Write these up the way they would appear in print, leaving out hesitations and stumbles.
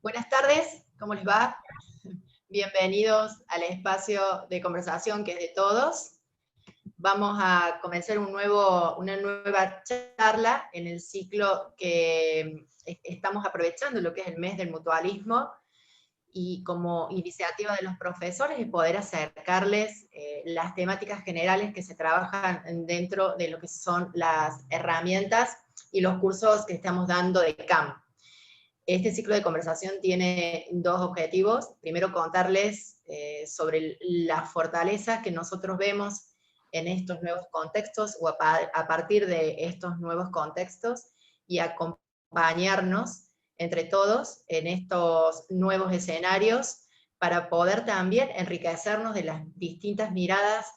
Buenas tardes, ¿cómo les va? Bienvenidos al espacio de conversación que es de todos. Vamos a comenzar una nueva charla en el ciclo que estamos aprovechando, lo que es el mes del mutualismo, y como iniciativa de los profesores es poder acercarles las temáticas generales que se trabajan dentro de lo que son las herramientas y los cursos que estamos dando de CAM. Este ciclo de conversación tiene dos objetivos. Primero, contarles sobre las fortalezas que nosotros vemos en estos nuevos contextos o a partir de estos nuevos contextos y acompañarnos entre todos en estos nuevos escenarios para poder también enriquecernos de las distintas miradas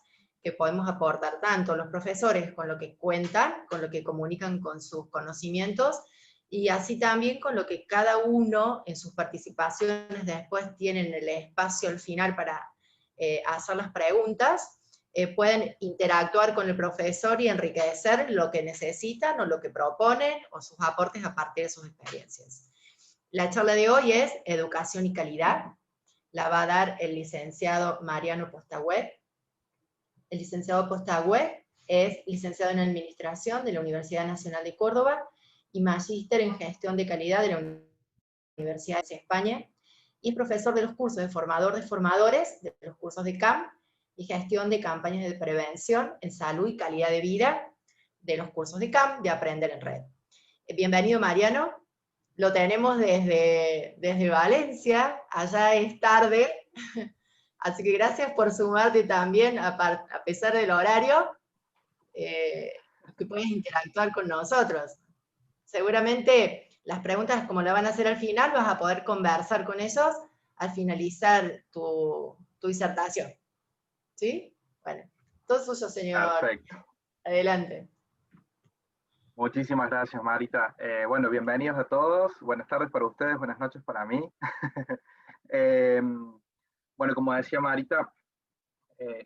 que podemos aportar tanto los profesores con lo que cuentan, con lo que comunican con sus conocimientos, y así también con lo que cada uno en sus participaciones después tienen el espacio al final para hacer las preguntas, pueden interactuar con el profesor y enriquecer lo que necesitan o lo que proponen o sus aportes a partir de sus experiencias. La charla de hoy es Educación y Calidad. La va a dar el licenciado Mariano Postagüé. El licenciado Postagüé es licenciado en Administración de la Universidad Nacional de Córdoba y magíster en Gestión de Calidad de la Universidad de España, y es profesor de los cursos de formador de formadores, de los cursos de CAM, y gestión de campañas de prevención en salud y calidad de vida, de los cursos de CAM, de Aprender en Red. Bienvenido, Mariano. Lo tenemos desde Valencia, allá es tarde, así que gracias por sumarte también, a pesar del horario, que puedes interactuar con nosotros. Seguramente las preguntas, como la van a hacer al final, vas a poder conversar con ellos al finalizar tu disertación. ¿Sí? Bueno, todo suyo, señor. Perfecto. Adelante. Muchísimas gracias, Marita. Bueno, bienvenidos a todos. Buenas tardes para ustedes, buenas noches para mí. Bueno, como decía Marita,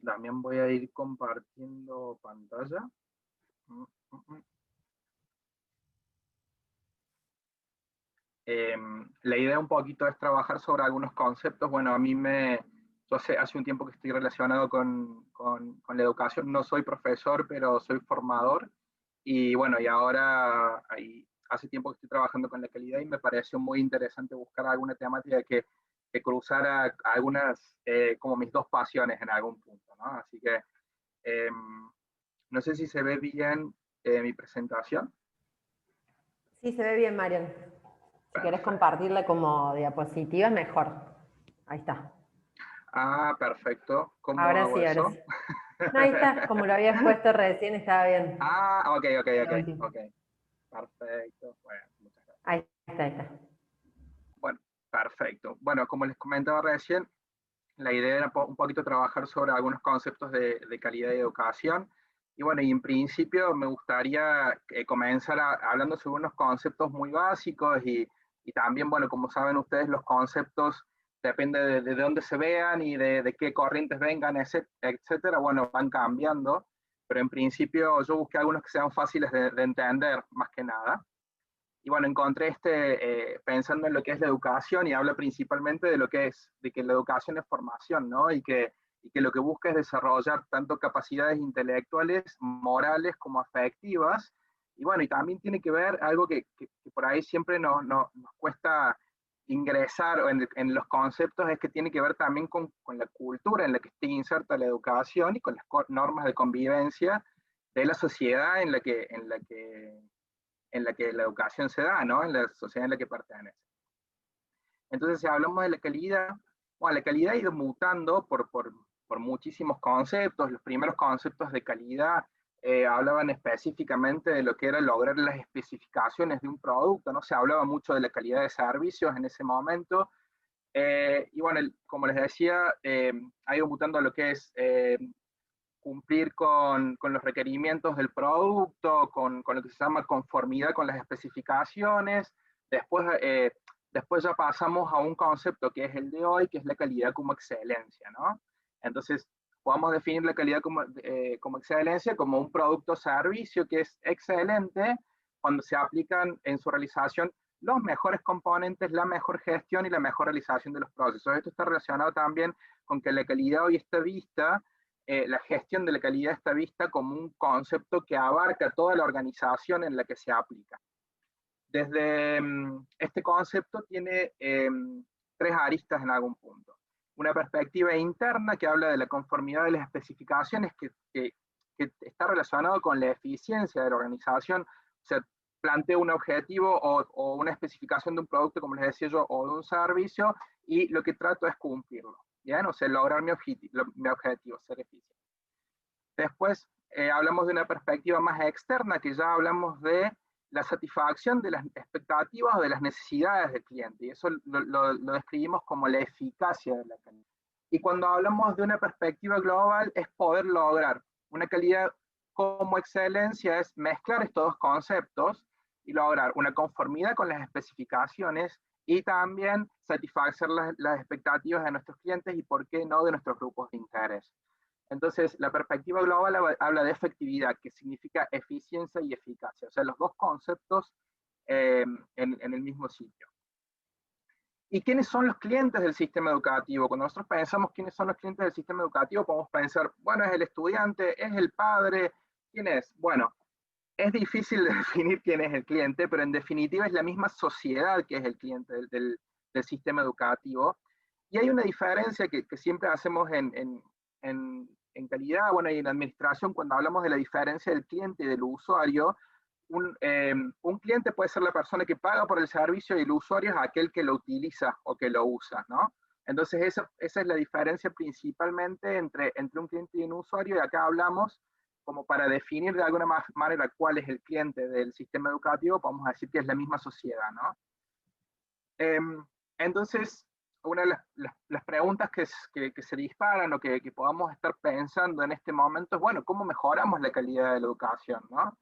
también voy a ir compartiendo pantalla. La idea un poquito es trabajar sobre algunos conceptos. Bueno, yo hace un tiempo que estoy relacionado con la educación. No soy profesor, pero soy formador. Y bueno, y ahora hace tiempo que estoy trabajando con la calidad y me pareció muy interesante buscar alguna temática que cruzara algunas, como mis dos pasiones en algún punto, ¿no? Así que no sé si se ve bien mi presentación. Sí, se ve bien, Marian. Si Perfecto. querés compartirla como diapositiva, mejor. Ahí está. Ah, perfecto. ¿Cómo ahora hago sí, eso? ahora sí. No, ahí está, como lo habías puesto recién, estaba bien. Ah, ok. Perfecto. Bueno, muchas gracias. Ahí está. Bueno, perfecto. Bueno, como les comentaba recién, la idea era un poquito trabajar sobre algunos conceptos de calidad de educación. Y bueno, y en principio me gustaría comenzar hablando sobre unos conceptos muy básicos y también, bueno, como saben ustedes, los conceptos depende de dónde se vean y de qué corrientes vengan, etcétera, bueno, van cambiando. Pero en principio yo busqué algunos que sean fáciles de entender, más que nada. Y bueno, encontré pensando en lo que es la educación, y habla principalmente de de que la educación es formación, ¿no? Y que lo que busca es desarrollar tanto capacidades intelectuales, morales, como afectivas. Y bueno, y también tiene que ver algo que por ahí siempre nos cuesta ingresar en los conceptos, es que tiene que ver también con la cultura en la que esté inserta la educación y con las normas de convivencia de la sociedad en la que la educación se da, ¿no? En la sociedad en la que pertenece. Entonces, si hablamos de la calidad, bueno, la calidad ha ido mutando por muchísimos conceptos. Los primeros conceptos de calidad hablaban específicamente de lo que era lograr las especificaciones de un producto, ¿no? Se hablaba mucho de la calidad de servicios en ese momento. Y bueno, como les decía, ha ido mutando a lo que es cumplir con los requerimientos del producto, con lo que se llama conformidad con las especificaciones. Después ya pasamos a un concepto que es el de hoy, que es la calidad como excelencia, ¿no? Entonces, podemos definir la calidad como excelencia como un producto o servicio que es excelente cuando se aplican en su realización los mejores componentes, la mejor gestión y la mejor realización de los procesos. Esto está relacionado también con que la calidad hoy está vista, la gestión de la calidad está vista como un concepto que abarca toda la organización en la que se aplica. Desde este concepto tiene tres aristas en algún punto. Una perspectiva interna que habla de la conformidad de las especificaciones, que está relacionado con la eficiencia de la organización. O sea, planteo un objetivo o una especificación de un producto, como les decía yo, o de un servicio, y lo que trato es cumplirlo, ¿bien? O sea, lograr mi objetivo, ser eficiente. Después hablamos de una perspectiva más externa, que ya hablamos de la satisfacción de las expectativas o de las necesidades del cliente, y eso lo describimos como la eficacia de la calidad. Y cuando hablamos de una perspectiva global, es poder lograr una calidad como excelencia, es mezclar estos dos conceptos y lograr una conformidad con las especificaciones y también satisfacer las expectativas de nuestros clientes y, por qué no, de nuestros grupos de interés. Entonces, la perspectiva global habla de efectividad, que significa eficiencia y eficacia, o sea, los dos conceptos en el mismo sitio. ¿Y quiénes son los clientes del sistema educativo? Cuando nosotros pensamos quiénes son los clientes del sistema educativo, podemos pensar, bueno, es el estudiante, es el padre, ¿quién es? Bueno, es difícil de definir quién es el cliente, pero en definitiva es la misma sociedad que es el cliente del sistema educativo. Y hay una diferencia que siempre hacemos en calidad, bueno, y en administración, cuando hablamos de la diferencia del cliente y del usuario. Un cliente puede ser la persona que paga por el servicio y el usuario es aquel que lo utiliza o que lo usa, ¿no? Entonces esa es la diferencia principalmente entre un cliente y un usuario, y acá hablamos como para definir de alguna manera cuál es el cliente del sistema educativo, podemos decir que es la misma sociedad, ¿no? Entonces, una de las preguntas que se disparan o que podamos estar pensando en este momento es, bueno, ¿cómo mejoramos la calidad de la educación, ¿no?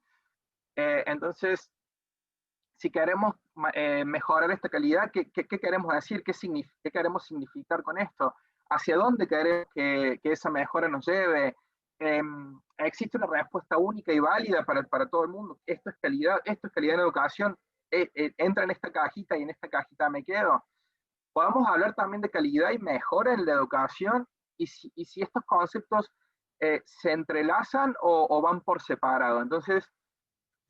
Entonces, si queremos mejorar esta calidad, ¿qué queremos decir? ¿Qué queremos significar con esto? ¿Hacia dónde queremos que esa mejora nos lleve? ¿Existe una respuesta única y válida para todo el mundo? Esto es calidad en educación, entra en esta cajita y en esta cajita me quedo. Podemos hablar también de calidad y mejora en la educación, y si estos conceptos se entrelazan o van por separado. Entonces,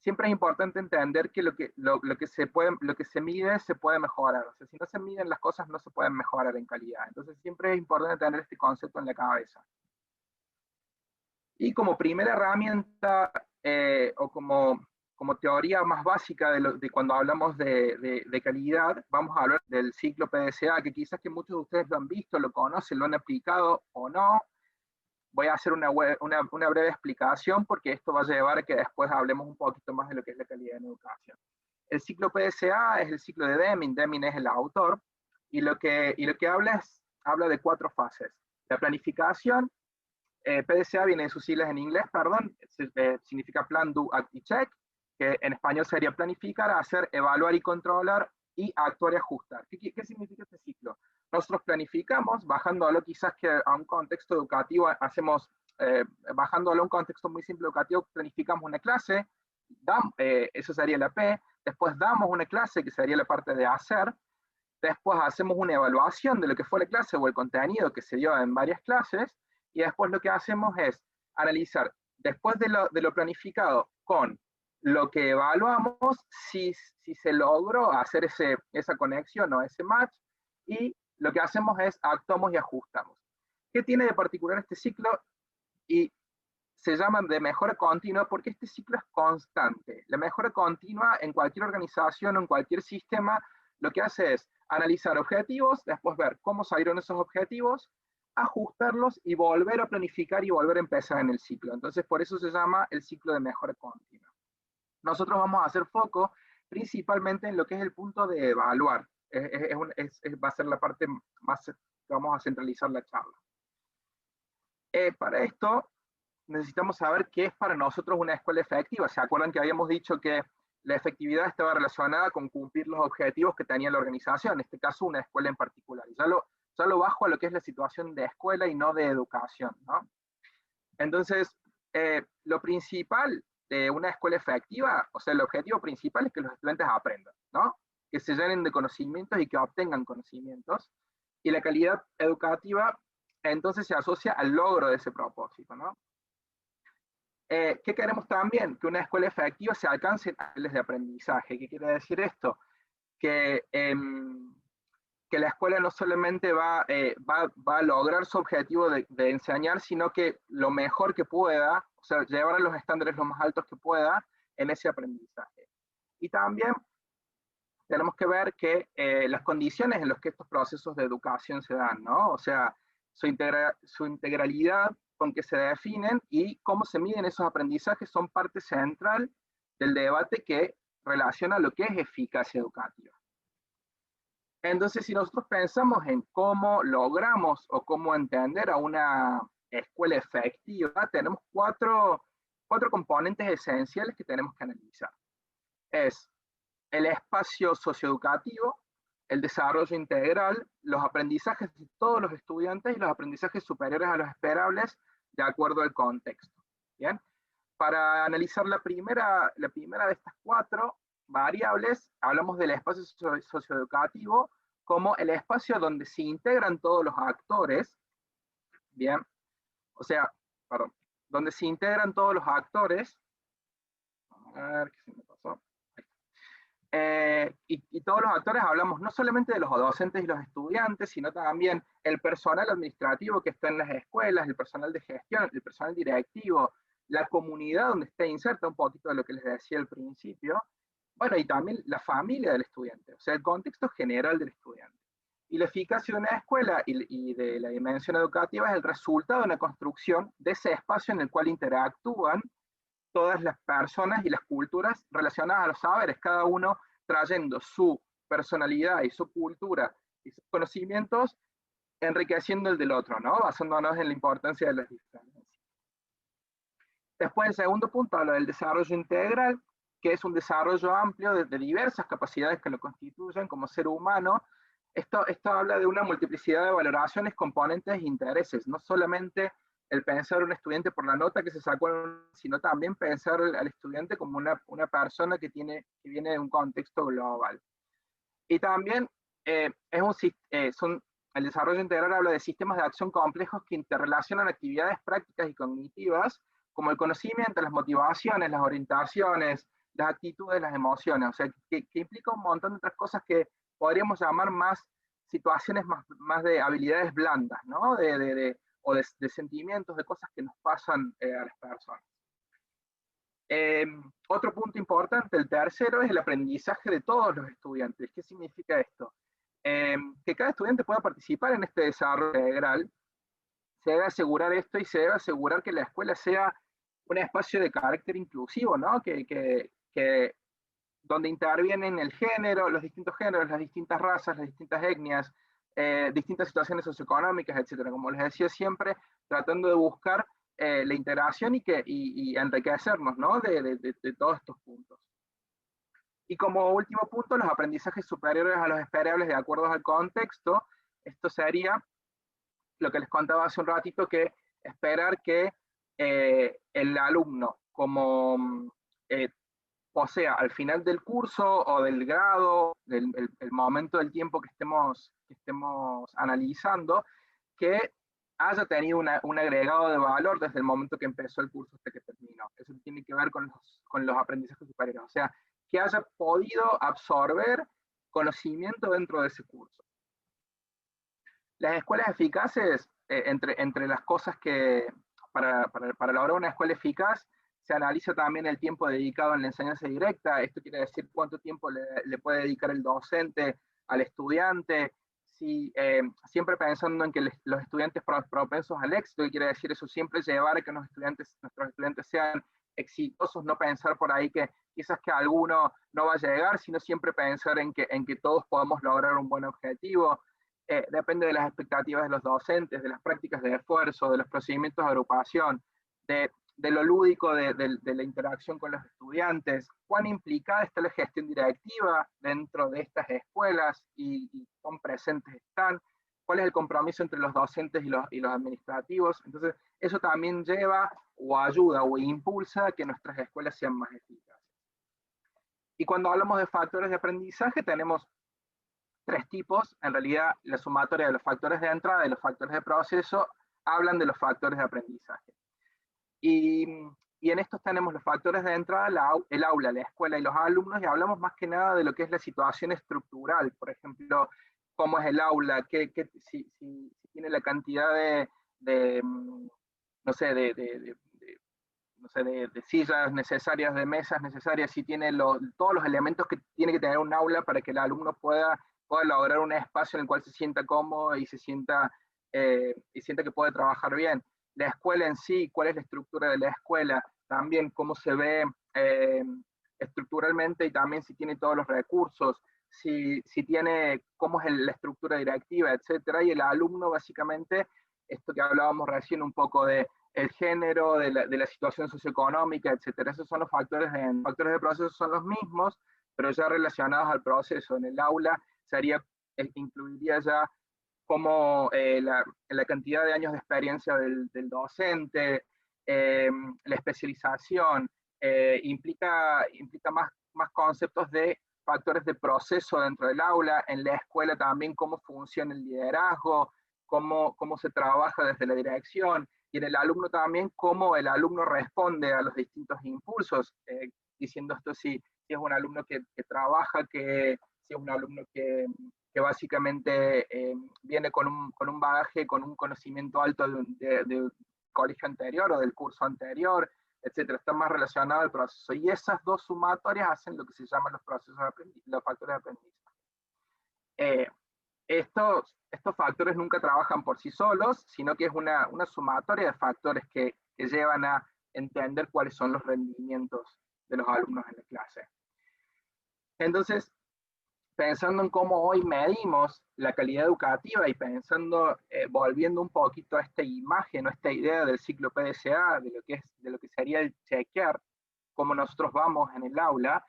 siempre es importante entender que lo que se mide se puede mejorar. O sea, si no se miden las cosas, no se pueden mejorar en calidad. Entonces siempre es importante tener este concepto en la cabeza. Y como primera herramienta o como teoría más básica de cuando hablamos de calidad, vamos a hablar del ciclo PDCA, que quizás que muchos de ustedes lo han visto, lo conocen, lo han aplicado o no. Voy a hacer una breve explicación, porque esto va a llevar a que después hablemos un poquito más de lo que es la calidad en educación. El ciclo PDCA es el ciclo de Deming. Deming es el autor, y lo que habla de 4 fases. La planificación, PDCA viene de sus siglas en inglés, perdón, significa Plan, Do, Act y Check, que en español sería planificar, hacer, evaluar y controlar, y actuar y ajustar. ¿Qué significa este ciclo? Nosotros planificamos, bajándolo quizás que a un contexto educativo, bajándolo a un contexto muy simple educativo, planificamos una clase, eso sería la P, después damos una clase, que sería la parte de hacer, después hacemos una evaluación de lo que fue la clase o el contenido que se dio en varias clases, y después lo que hacemos es analizar, después de lo planificado con lo que evaluamos, si se logró hacer esa conexión o ese match, y lo que hacemos es actuamos y ajustamos. ¿Qué tiene de particular este ciclo? Y se llaman de mejora continua porque este ciclo es constante. La mejora continua en cualquier organización o en cualquier sistema lo que hace es analizar objetivos, después ver cómo salieron esos objetivos, ajustarlos y volver a planificar y volver a empezar en el ciclo. Entonces, por eso se llama el ciclo de mejora continua. Nosotros vamos a hacer foco principalmente en lo que es el punto de evaluar. Va a ser la parte más que vamos a centralizar la charla. Para esto necesitamos saber qué es para nosotros una escuela efectiva. ¿Se acuerdan que habíamos dicho que la efectividad estaba relacionada con cumplir los objetivos que tenía la organización, en este caso una escuela en particular? Ya lo bajo a lo que es la situación de escuela y no de educación, ¿no? Entonces, lo principal de una escuela efectiva, o sea, el objetivo principal es que los estudiantes aprendan, ¿no? que se llenen de conocimientos y que obtengan conocimientos. Y la calidad educativa entonces se asocia al logro de ese propósito, ¿no? ¿Qué queremos también? Que una escuela efectiva se alcance a niveles de aprendizaje. ¿Qué quiere decir esto? Que la escuela no solamente va a lograr su objetivo de enseñar, sino que lo mejor que pueda, o sea, llevar a los estándares lo más altos que pueda en ese aprendizaje. Y también tenemos que ver que las condiciones en las que estos procesos de educación se dan, ¿no? O sea, su integralidad con que se definen y cómo se miden esos aprendizajes son parte central del debate que relaciona lo que es eficacia educativa. Entonces, si nosotros pensamos en cómo logramos o cómo entender a una escuela efectiva, tenemos cuatro componentes esenciales que tenemos que analizar. Es el espacio socioeducativo, el desarrollo integral, los aprendizajes de todos los estudiantes y los aprendizajes superiores a los esperables de acuerdo al contexto. ¿Bien? Para analizar la primera de estas cuatro variables, hablamos del espacio socioeducativo como el espacio donde se integran todos los actores, ¿bien? O sea, perdón, donde se integran todos los actores, a ver qué se me pasó, y todos los actores hablamos no solamente de los docentes y los estudiantes, sino también el personal administrativo que está en las escuelas, el personal de gestión, el personal directivo, la comunidad donde está inserta, un poquito de lo que les decía al principio, bueno, y también la familia del estudiante, o sea, el contexto general del estudiante. Y la eficacia de una escuela y de la dimensión educativa es el resultado de una construcción de ese espacio en el cual interactúan todas las personas y las culturas relacionadas a los saberes, cada uno trayendo su personalidad y su cultura y sus conocimientos, enriqueciendo el del otro, ¿no? Basándonos en la importancia de las diferencias. Después, el segundo punto, habla del desarrollo integral, que es un desarrollo amplio de diversas capacidades que lo constituyen como ser humano. Esto habla de una multiplicidad de valoraciones, componentes e intereses, no solamente el pensar un estudiante por la nota que se sacó, sino también pensar al estudiante como una persona que viene de un contexto global. Y también el desarrollo integral habla de sistemas de acción complejos que interrelacionan actividades prácticas y cognitivas, como el conocimiento, las motivaciones, las orientaciones, las actitudes, las emociones, o sea, que implica un montón de otras cosas que podríamos llamar más situaciones más de habilidades blandas, ¿no? O de sentimientos, de cosas que nos pasan a las personas. Otro punto importante, el tercero, es el aprendizaje de todos los estudiantes. ¿Qué significa esto? Que cada estudiante pueda participar en este desarrollo integral. Se debe asegurar esto y se debe asegurar que la escuela sea un espacio de carácter inclusivo, ¿no? Donde intervienen el género, los distintos géneros, las distintas razas, las distintas etnias, distintas situaciones socioeconómicas, etcétera. Como les decía siempre, tratando de buscar la integración y enriquecernos, ¿no? de todos estos puntos. Y como último punto, los aprendizajes superiores a los esperables de acuerdo al contexto. Esto sería lo que les contaba hace un ratito, que esperar que el alumno, como posea al final del curso o del grado, el momento del tiempo que estemos analizando, que haya tenido un agregado de valor desde el momento que empezó el curso hasta que terminó. Eso tiene que ver con los aprendizajes superiores, o sea, que haya podido absorber conocimiento dentro de ese curso. Las escuelas eficaces, entre las cosas que, para lograr una escuela eficaz, se analiza también el tiempo dedicado en la enseñanza directa. Esto quiere decir cuánto tiempo le puede dedicar el docente al estudiante, siempre pensando en que los estudiantes propensos al éxito. ¿Qué quiere decir eso? Siempre llevar a que nuestros estudiantes sean exitosos, no pensar por ahí que quizás que alguno no va a llegar, sino siempre pensar en que todos podamos lograr un buen objetivo. Depende de las expectativas de los docentes, de las prácticas de esfuerzo, de los procedimientos de agrupación, de lo lúdico de la interacción con los estudiantes, cuán implicada está la gestión directiva dentro de estas escuelas y cuán presentes están, cuál es el compromiso entre los docentes y los administrativos. Entonces, eso también lleva o ayuda o impulsa a que nuestras escuelas sean más eficaces. Y cuando hablamos de factores de aprendizaje, tenemos tres tipos. En realidad, la sumatoria de los factores de entrada y los factores de proceso hablan de los factores de aprendizaje. Y en estos tenemos los factores de entrada, el aula, la escuela y los alumnos, y hablamos más que nada de lo que es la situación estructural. Por ejemplo, cómo es el aula, si tiene la cantidad no sé, de sillas necesarias, de mesas necesarias, si tiene todos los elementos que tiene que tener un aula para que el alumno pueda lograr un espacio en el cual se sienta cómodo y sienta que puede trabajar bien. La escuela en sí, cuál es la estructura de la escuela, también cómo se ve estructuralmente, y también si tiene todos los recursos, si tiene cómo es la estructura directiva, etcétera. Y el alumno, básicamente, esto que hablábamos recién un poco de el género, de la situación socioeconómica, etcétera. Esos son los factores de proceso, son los mismos, pero ya relacionados al proceso. En el aula incluiría ya como la cantidad de años de experiencia del docente, la especialización, implica más conceptos de factores de proceso dentro del aula. En la escuela también cómo funciona el liderazgo, cómo se trabaja desde la dirección, y en el alumno también cómo el alumno responde a los distintos impulsos, diciendo esto si es un alumno que trabaja, si es un alumno que básicamente viene con un bagaje, con un conocimiento alto del colegio anterior o del curso anterior, etcétera. Está más relacionado al proceso. Y esas dos sumatorias hacen lo que se llaman los factores de aprendizaje. Estos factores nunca trabajan por sí solos, sino que es una sumatoria de factores que llevan a entender cuáles son los rendimientos de los alumnos en la clase. Entonces, pensando en cómo hoy medimos la calidad educativa y pensando, volviendo un poquito a esta imagen o esta idea del ciclo PDCA, de lo que sería el chequear, cómo nosotros vamos en el aula,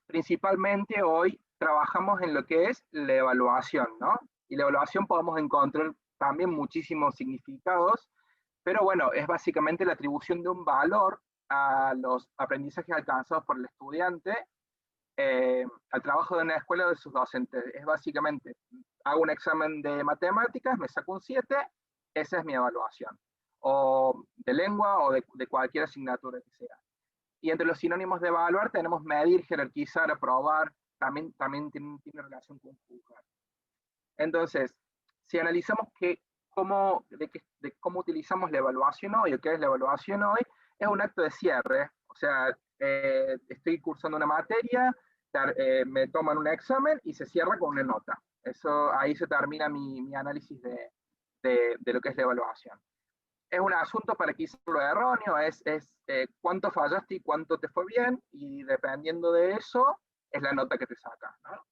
principalmente hoy trabajamos en lo que es la evaluación, ¿no? Y la evaluación podemos encontrar también muchísimos significados, pero bueno, es básicamente la atribución de un valor a los aprendizajes alcanzados por el estudiante, al trabajo de una escuela o de sus docentes. Es básicamente, hago un examen de matemáticas, me saco un 7, esa es mi evaluación. O de lengua o de cualquier asignatura que sea. Y entre los sinónimos de evaluar tenemos medir, jerarquizar, aprobar, también tiene relación con juzgar. Entonces, si analizamos cómo utilizamos la evaluación hoy, o qué es la evaluación hoy, es un acto de cierre. O sea, estoy cursando una materia, me toman un examen y se cierra con una nota. Ahí se termina mi análisis de lo que es la evaluación. Es un asunto para quizás lo erróneo, es cuánto fallaste y cuánto te fue bien, y dependiendo de eso, es la nota que te saca, ¿no?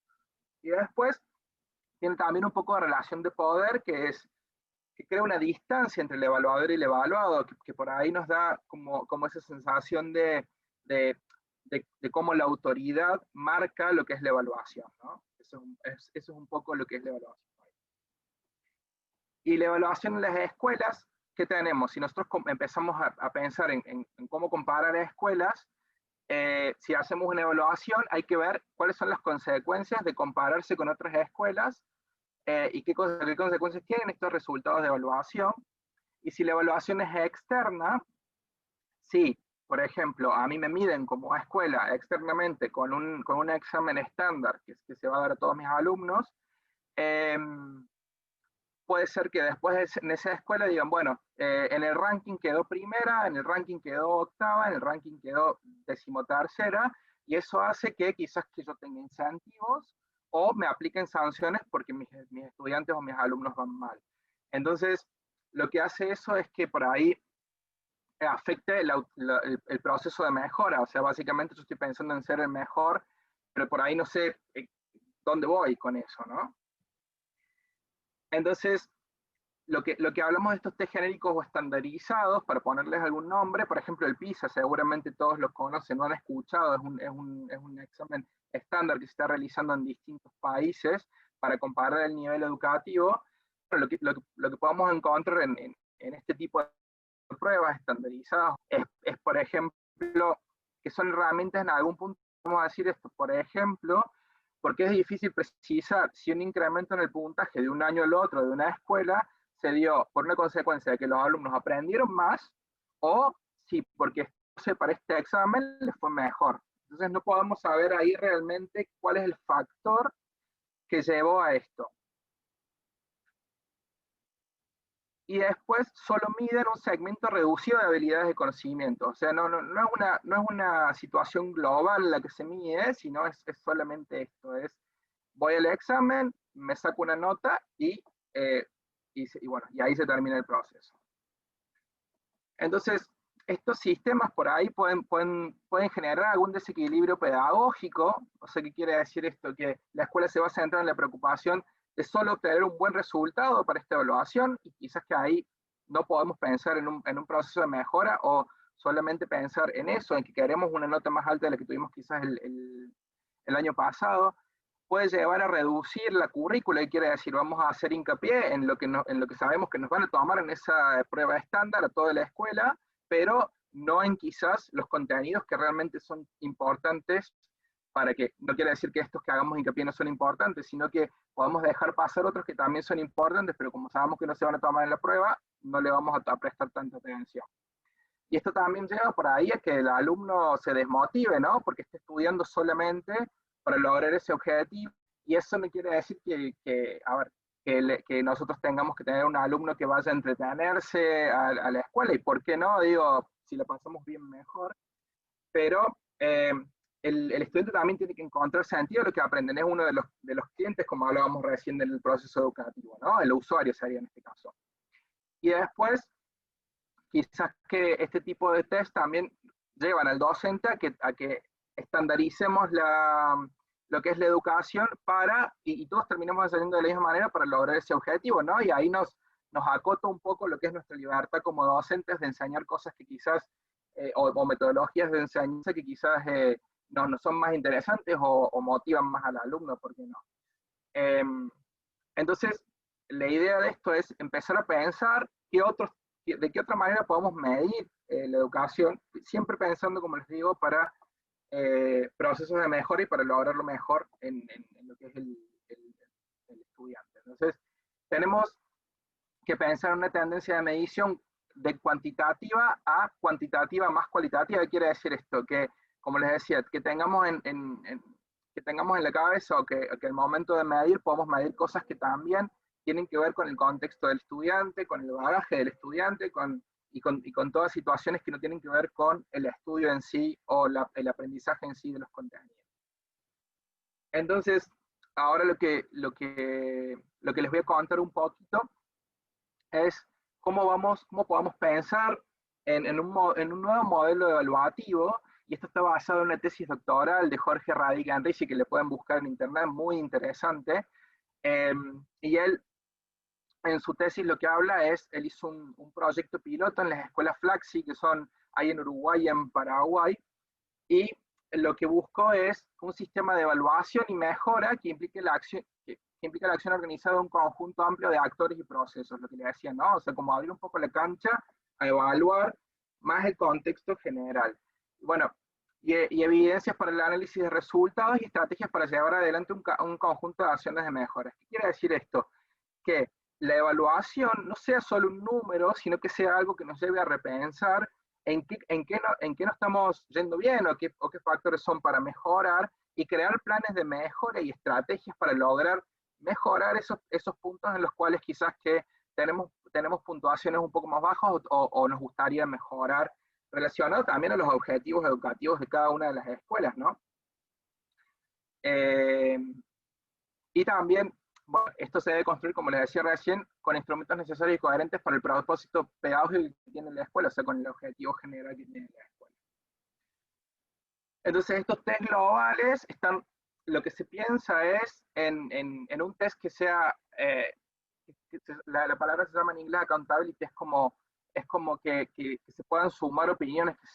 Y después tiene también un poco de relación de poder, que crea una distancia entre el evaluador y el evaluado, que por ahí nos da como esa sensación de cómo la autoridad marca lo que es la evaluación, ¿no? Eso es un poco lo que es la evaluación. Y la evaluación en las escuelas, ¿qué tenemos? Si nosotros empezamos a pensar en cómo comparar escuelas, si hacemos una evaluación, hay que ver cuáles son las consecuencias de compararse con otras escuelas, y qué consecuencias tienen estos resultados de evaluación. Y si la evaluación es externa, si, por ejemplo, a mí me miden como escuela externamente con un examen estándar que se va a dar a todos mis alumnos, puede ser que después en esa escuela digan, bueno, en el ranking quedó primera, en el ranking quedó octava, en el ranking quedó 13ª, y eso hace que quizás que yo tenga incentivos o me apliquen sanciones porque mis estudiantes o mis alumnos van mal. Entonces, lo que hace eso es que por ahí afecte el proceso de mejora. O sea, básicamente yo estoy pensando en ser el mejor, pero por ahí no sé dónde voy con eso, ¿no? Entonces, lo que hablamos de estos test genéricos o estandarizados, para ponerles algún nombre, por ejemplo el PISA, seguramente todos lo conocen, no han escuchado, es un examen estándar que se está realizando en distintos países para comparar el nivel educativo. Lo que podemos encontrar en este tipo de pruebas estandarizadas es, por ejemplo, que son herramientas en algún punto a decir esto, por ejemplo, porque es difícil precisar si un incremento en el puntaje de un año al otro de una escuela se dio por una consecuencia de que los alumnos aprendieron más, o si porque para este examen les fue mejor. Entonces no podemos saber ahí realmente cuál es el factor que llevó a esto. Y después solo miden un segmento reducido de habilidades de conocimiento. O sea, no es una situación global la que se mide, sino es solamente esto. Voy al examen, me saco una nota y bueno, y ahí se termina el proceso. Entonces, estos sistemas por ahí pueden generar algún desequilibrio pedagógico. O sea, ¿qué quiere decir esto? Que la escuela se va a centrar en la preocupación de solo obtener un buen resultado para esta evaluación, y quizás que ahí no podemos pensar en un proceso de mejora, o solamente pensar en eso, en que queremos una nota más alta de la que tuvimos quizás el año pasado. Puede llevar a reducir la currícula, y quiere decir, vamos a hacer hincapié en lo que sabemos que nos van a tomar en esa prueba estándar a toda la escuela, pero no en quizás los contenidos que realmente son importantes, para que, no quiere decir que estos que hagamos hincapié no son importantes, sino que podemos dejar pasar otros que también son importantes, pero como sabemos que no se van a tomar en la prueba, no le vamos a prestar tanta atención. Y esto también lleva por ahí a que el alumno se desmotive, ¿no? Porque está estudiando solamente para lograr ese objetivo, y eso no quiere decir que nosotros tengamos que tener un alumno que vaya a entretenerse a la escuela, y por qué no, digo, si lo pasamos bien mejor, pero el estudiante también tiene que encontrar sentido en lo que aprenden. Es uno de los clientes, como hablábamos recién del proceso educativo, ¿no? El usuario sería en este caso. Y después, quizás que este tipo de test también llevan al docente a que estandaricemos lo que es la educación y todos terminemos saliendo de la misma manera para lograr ese objetivo, ¿no? Y ahí nos acota un poco lo que es nuestra libertad como docentes de enseñar cosas que quizás, o metodologías de enseñanza que quizás no son más interesantes o motivan más al alumno, ¿por qué no? Entonces, la idea de esto es empezar a pensar de qué otra manera podemos medir la educación, siempre pensando, como les digo, para procesos de mejora y para lograrlo mejor en lo que es el estudiante. Entonces, tenemos que pensar en una tendencia de medición de cuantitativa a cuantitativa más cualitativa. ¿Qué quiere decir esto? Que, como les decía, que tengamos que tengamos en la cabeza, o que el momento de medir podamos medir cosas que también tienen que ver con el contexto del estudiante, con el bagaje del estudiante, y con todas situaciones que no tienen que ver con el estudio en sí o el aprendizaje en sí de los contenidos. Entonces, ahora lo que les voy a contar un poquito es cómo podemos pensar en un nuevo modelo evaluativo, y esto está basado en una tesis doctoral de Jorge Radic Enrici, que le pueden buscar en internet, muy interesante. Y él, en su tesis, lo que habla es, él hizo un proyecto piloto en las escuelas Flaxi, que hay en Uruguay y en Paraguay, y lo que buscó es un sistema de evaluación y mejora que implique la acción organizada de un conjunto amplio de actores y procesos, lo que le decía, ¿no? O sea, como abrir un poco la cancha a evaluar más el contexto general. Bueno, y evidencias para el análisis de resultados y estrategias para llevar adelante un conjunto de acciones de mejora. ¿Qué quiere decir esto? Que la evaluación no sea solo un número, sino que sea algo que nos lleve a repensar en qué no estamos yendo bien, o qué factores son para mejorar, y crear planes de mejora y estrategias para lograr mejorar esos puntos en los cuales quizás que tenemos puntuaciones un poco más bajas, o nos gustaría mejorar, relacionado también a los objetivos educativos de cada una de las escuelas, ¿no? Y también, bueno, esto se debe construir, como les decía recién, con instrumentos necesarios y coherentes para el propósito pedagógico que tiene la escuela, o sea, con el objetivo general que tiene la escuela. Entonces, estos test globales lo que se piensa es en un test que sea, la palabra se llama en inglés accountability, es como que se puedan sumar opiniones, que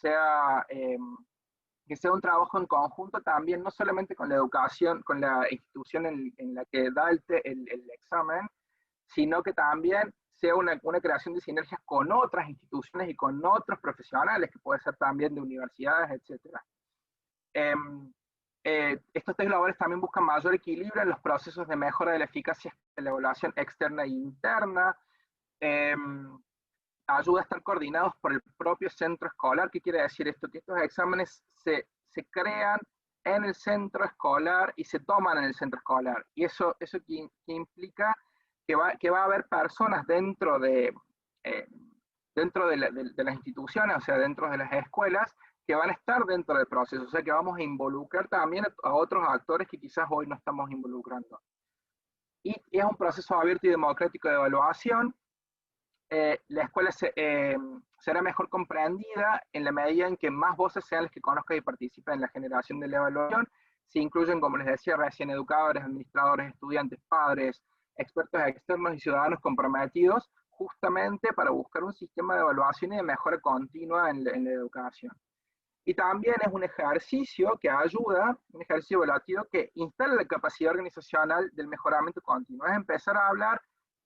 sea un trabajo en conjunto también, no solamente con la educación, con la institución en la que da el examen, sino que también sea una creación de sinergias con otras instituciones y con otros profesionales, que puede ser también de universidades, etc. estos test globales también buscan mayor equilibrio en los procesos de mejora de la eficacia de la evaluación externa e interna. Ayuda a estar coordinados por el propio centro escolar. ¿Qué quiere decir esto? Que estos exámenes se crean en el centro escolar y se toman en el centro escolar. Y eso que implica que va a haber personas dentro de las instituciones, o sea, dentro de las escuelas, que van a estar dentro del proceso, o sea, que vamos a involucrar también a otros actores que quizás hoy no estamos involucrando. Y es un proceso abierto y democrático de evaluación. La escuela será mejor comprendida en la medida en que más voces sean las que conozcan y participen en la generación de la evaluación. Se incluyen, como les decía recién, educadores, administradores, estudiantes, padres, expertos externos y ciudadanos comprometidos justamente para buscar un sistema de evaluación y de mejora continua en la educación. Y también es un ejercicio que ayuda, un ejercicio evaluativo que instala la capacidad organizacional del mejoramiento continuo. Es empezar a hablar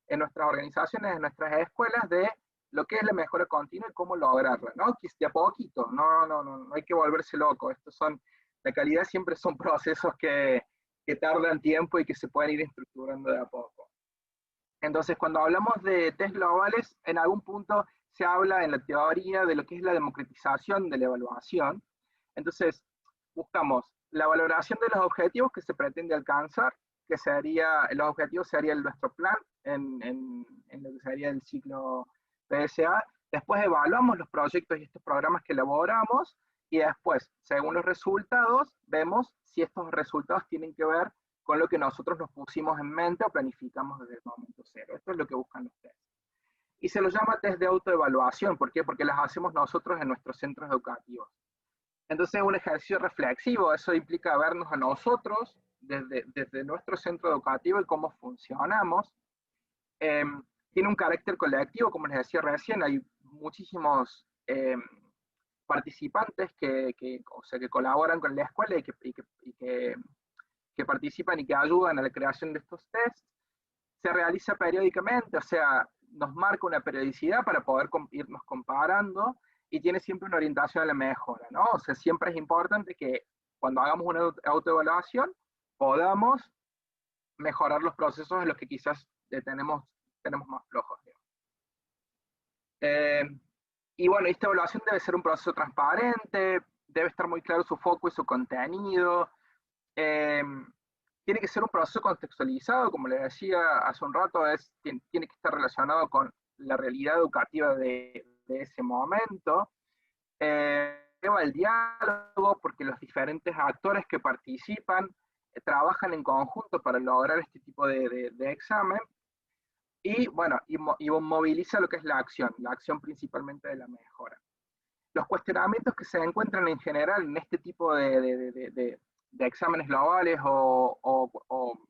en nuestras organizaciones, en nuestras escuelas, de lo que es la mejora continua y cómo lograrla, ¿no? Que de a poquito, no hay que volverse loco. La calidad siempre son procesos que tardan tiempo y que se pueden ir estructurando de a poco. Entonces, cuando hablamos de test globales, en algún punto se habla en la teoría de lo que es la democratización de la evaluación. Entonces, buscamos la valoración de los objetivos que se pretende alcanzar, que sería, los objetivos serían nuestro plan en lo que sería el ciclo PSA. Después evaluamos los proyectos y estos programas que elaboramos, y después, según los resultados, vemos si estos resultados tienen que ver con lo que nosotros nos pusimos en mente o planificamos desde el momento cero. Esto es lo que buscan los test. Y se los llama test de autoevaluación. ¿Por qué? Porque las hacemos nosotros en nuestros centros educativos. Entonces es un ejercicio reflexivo. Eso implica vernos a nosotros desde nuestro centro educativo y cómo funcionamos. Tiene un carácter colectivo, como les decía recién. Hay muchísimos participantes que colaboran con la escuela y que participan y que ayudan a la creación de estos tests. Se realiza periódicamente, o sea, nos marca una periodicidad para poder irnos comparando, y tiene siempre una orientación a la mejora, ¿no? O sea, siempre es importante que cuando hagamos una autoevaluación podamos mejorar los procesos en los que quizás tenemos más flojos. Y bueno, esta evaluación debe ser un proceso transparente, debe estar muy claro su foco y su contenido. Tiene que ser un proceso contextualizado, como les decía hace un rato, tiene que estar relacionado con la realidad educativa de ese momento. Lleva el diálogo, porque los diferentes actores que participan trabajan en conjunto para lograr este tipo de examen. Y bueno, y moviliza lo que es la acción principalmente de la mejora. Los cuestionamientos que se encuentran en general en este tipo de exámenes globales o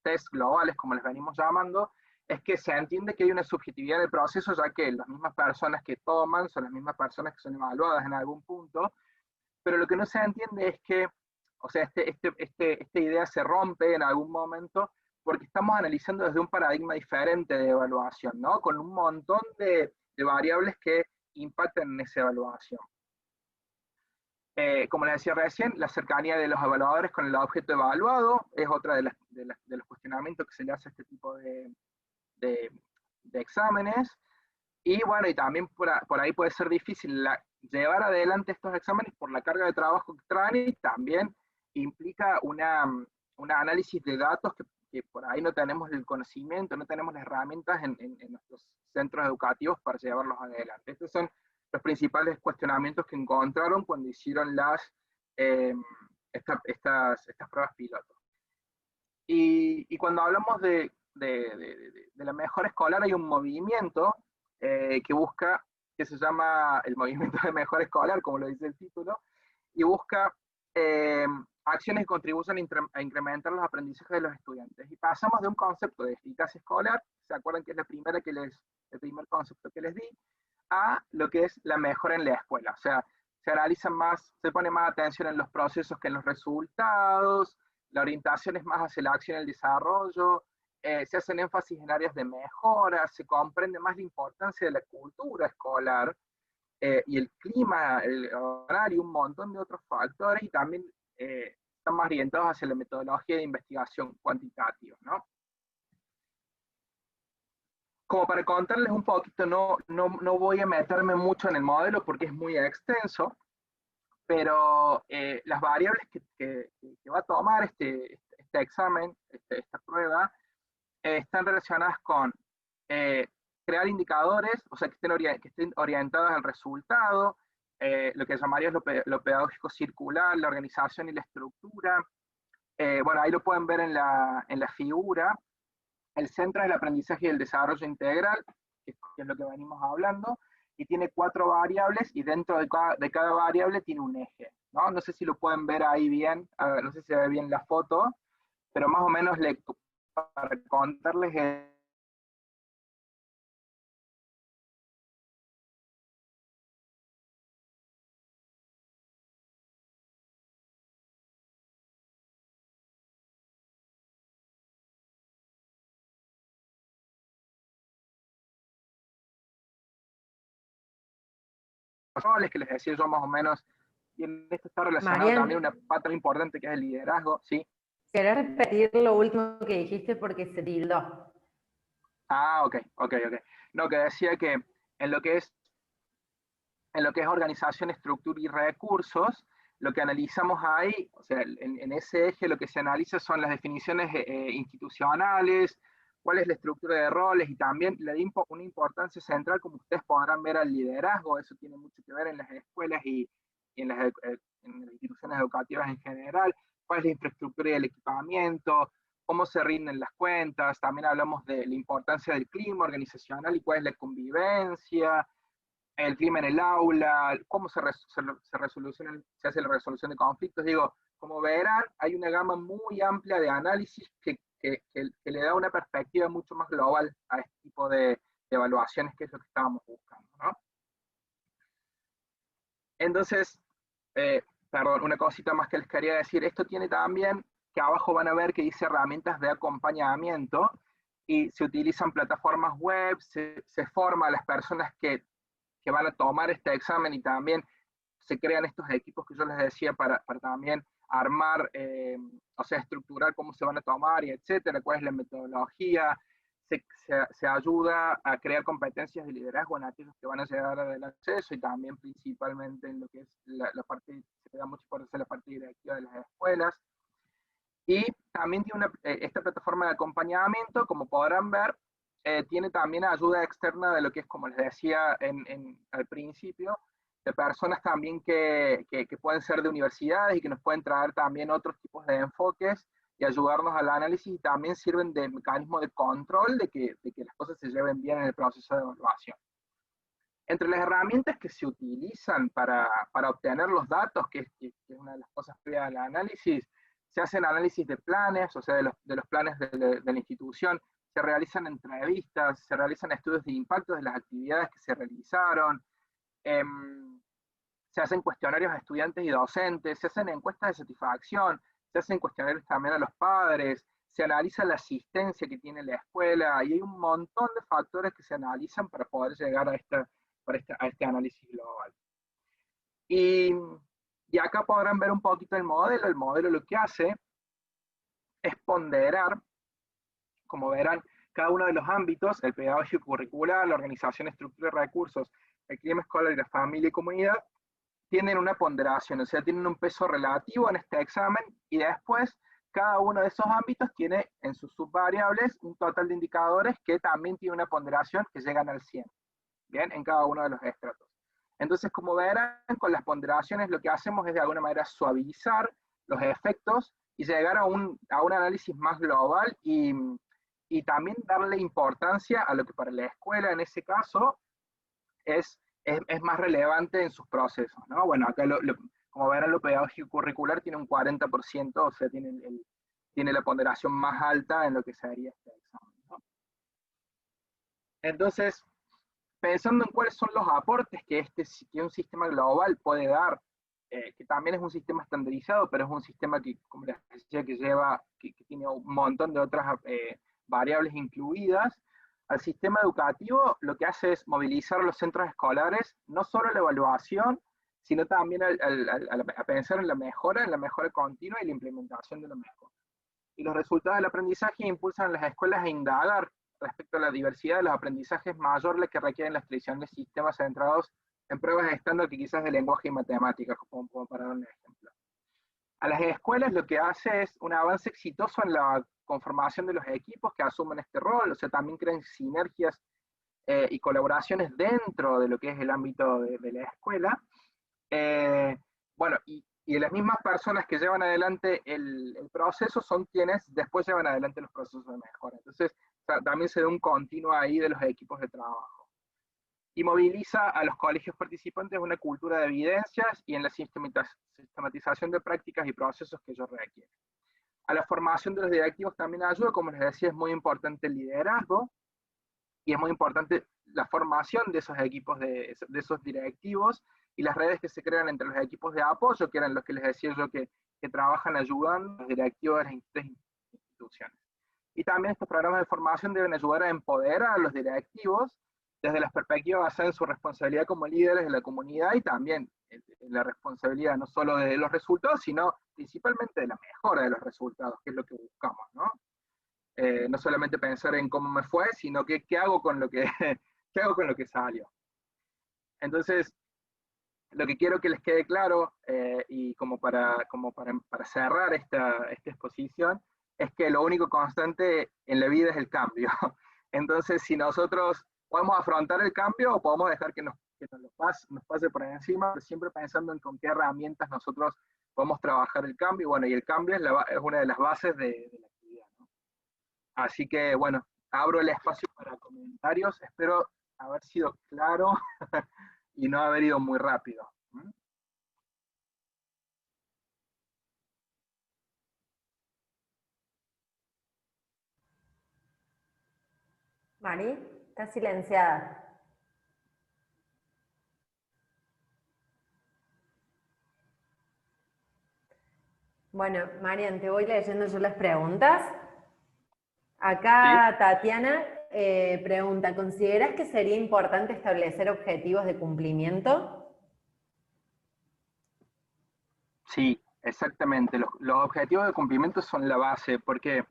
test globales, como les venimos llamando, es que se entiende que hay una subjetividad del proceso, ya que las mismas personas que toman son las mismas personas que son evaluadas en algún punto, pero lo que no se entiende es que, o sea, esta idea se rompe en algún momento porque estamos analizando desde un paradigma diferente de evaluación, ¿no? Con un montón de variables que impactan en esa evaluación. Como les decía recién, la cercanía de los evaluadores con el objeto evaluado es otra de los cuestionamientos que se le hace a este tipo de exámenes. Y bueno, y también por ahí puede ser difícil llevar adelante estos exámenes por la carga de trabajo que traen, y también implica un análisis de datos que por ahí no tenemos el conocimiento, no tenemos las herramientas en nuestros centros educativos para llevarlos adelante. Estos son los principales cuestionamientos que encontraron cuando hicieron estas pruebas piloto. Y cuando hablamos de la mejora escolar, hay un movimiento que busca, que se llama el movimiento de mejora escolar, como lo dice el título, y busca acciones que contribuyen a incrementar los aprendizajes de los estudiantes. Y pasamos de un concepto de eficacia escolar, ¿se acuerdan que es el primer concepto que les di?, a lo que es la mejora en la escuela. O sea, se pone más atención en los procesos que en los resultados, la orientación es más hacia la acción y el desarrollo, se hacen énfasis en áreas de mejora, se comprende más la importancia de la cultura escolar, y el clima, el horario, un montón de otros factores, y también están más orientados hacia la metodología de investigación cuantitativa, ¿no? Como para contarles un poquito, no voy a meterme mucho en el modelo porque es muy extenso, pero las variables que va a tomar este examen, esta prueba, están relacionadas con crear indicadores, o sea, que estén orientados al resultado, lo que llamarías lo pedagógico circular, la organización y la estructura. Bueno, ahí lo pueden ver en la figura. El centro del aprendizaje y el desarrollo integral, que es lo que venimos hablando, y tiene 4 variables, y dentro de cada variable tiene un eje, ¿no? No sé si lo pueden ver ahí bien, no sé si se ve bien la foto, pero más o menos para contarles los roles que les decía yo más o menos, y en esto está relacionado Marian, también una pata importante que es el liderazgo, ¿sí? ¿querés repetir lo último que dijiste porque se tildó? Ah, ok. No, que decía que en lo que es organización, estructura y recursos, lo que analizamos ahí, o sea, en ese eje lo que se analiza son las definiciones institucionales, cuál es la estructura de roles, y también le da una importancia central, como ustedes podrán ver, al liderazgo. Eso tiene mucho que ver en las escuelas y en las instituciones educativas en general. Cuál es la infraestructura y el equipamiento, cómo se rinden las cuentas. También hablamos de la importancia del clima organizacional y cuál es la convivencia, el clima en el aula, cómo se hace la resolución de conflictos. Digo, como verán, hay una gama muy amplia de análisis que le da una perspectiva mucho más global a este tipo de evaluaciones, que es lo que estábamos buscando, ¿no? Entonces, perdón, una cosita más que les quería decir. Esto tiene también, que abajo van a ver que dice herramientas de acompañamiento, y se utilizan plataformas web, se forma a las personas que van a tomar este examen, y también se crean estos equipos que yo les decía para también armar, o sea, estructurar cómo se van a tomar y etcétera, cuál es la metodología. Se ayuda a crear competencias de liderazgo en aquellos que van a llegar al acceso, y también principalmente en lo que es la parte, se da mucha importancia a la parte directiva de las escuelas. Y también tiene esta plataforma de acompañamiento, como podrán ver, tiene también ayuda externa de lo que es, como les decía al principio, de personas también que pueden ser de universidades y que nos pueden traer también otros tipos de enfoques y ayudarnos al análisis, y también sirven de mecanismo de control de que las cosas se lleven bien en el proceso de evaluación. Entre las herramientas que se utilizan para obtener los datos, que es una de las cosas previas al análisis, se hacen análisis de planes, o sea, de los planes de la institución, se realizan entrevistas, se realizan estudios de impacto de las actividades que se realizaron, se hacen cuestionarios a estudiantes y docentes, se hacen encuestas de satisfacción, se hacen cuestionarios también a los padres, se analiza la asistencia que tiene la escuela, y hay un montón de factores que se analizan para poder llegar a este análisis global. Y acá podrán ver un poquito el modelo. El modelo lo que hace es ponderar, como verán, cada uno de los ámbitos: el pedagógico curricular, la organización, estructura y recursos, el clima escolar y la familia y comunidad, tienen una ponderación, o sea, tienen un peso relativo en este examen, y después cada uno de esos ámbitos tiene en sus subvariables un total de indicadores que también tiene una ponderación que llegan al 100, ¿bien? En cada uno de los estratos. Entonces, como verán, con las ponderaciones lo que hacemos es de alguna manera suavizar los efectos y llegar a un análisis más global, y también darle importancia a lo que para la escuela en ese caso es más relevante en sus procesos, ¿no? Bueno, acá como verán, lo pedagógico curricular tiene un 40%, o sea, tiene la ponderación más alta en lo que sería este examen, ¿no? Entonces, pensando en cuáles son los aportes que un sistema global puede dar, que también es un sistema estandarizado, pero es un sistema que, como les decía, que tiene un montón de otras variables incluidas. Al sistema educativo lo que hace es movilizar a los centros escolares, no solo la evaluación, sino también a pensar en la mejora continua y la implementación de lo mejor. Y los resultados del aprendizaje impulsan a las escuelas a indagar respecto a la diversidad de los aprendizajes mayores que requieren las tradicionales sistemas centrados en pruebas estándar que quizás de lenguaje y matemáticas, como para dar un ejemplo. A las escuelas lo que hace es un avance exitoso en la conformación de los equipos que asumen este rol, o sea, también crean sinergias y colaboraciones dentro de lo que es el ámbito de la escuela. Bueno, y de las mismas personas que llevan adelante el proceso son quienes después llevan adelante los procesos de mejora. Entonces, también se da un continuo ahí de los equipos de trabajo. Y moviliza a los colegios participantes una cultura de evidencias y en la sistematización de prácticas y procesos que ellos requieren. A la formación de los directivos también ayuda, como les decía, es muy importante el liderazgo y es muy importante la formación de esos equipos, de esos directivos y las redes que se crean entre los equipos de apoyo, que eran los que les decía yo que trabajan ayudando a los directivos de las instituciones. Y también estos programas de formación deben ayudar a empoderar a los directivos desde las perspectivas basadas en su responsabilidad como líderes de la comunidad y también en la responsabilidad no solo de los resultados, sino principalmente de la mejora de los resultados, que es lo que buscamos, ¿no? No solamente pensar en cómo me fue, sino qué hago con lo que, qué hago con lo que salió. Entonces, lo que quiero que les quede claro, y como para cerrar esta exposición, es que lo único constante en la vida es el cambio. Entonces, si nosotros podemos afrontar el cambio o podemos dejar que nos pase por encima, siempre pensando en con qué herramientas nosotros podemos trabajar el cambio. Y bueno, y el cambio es una de las bases de la actividad, ¿no? Así que, bueno, abro el espacio para comentarios. Espero haber sido claro y no haber ido muy rápido. Mari, está silenciada. Bueno, Marian, te voy leyendo yo las preguntas. Acá ¿Sí? Tatiana pregunta, ¿consideras que sería importante establecer objetivos de cumplimiento? Sí, exactamente. Los objetivos de cumplimiento son la base, porque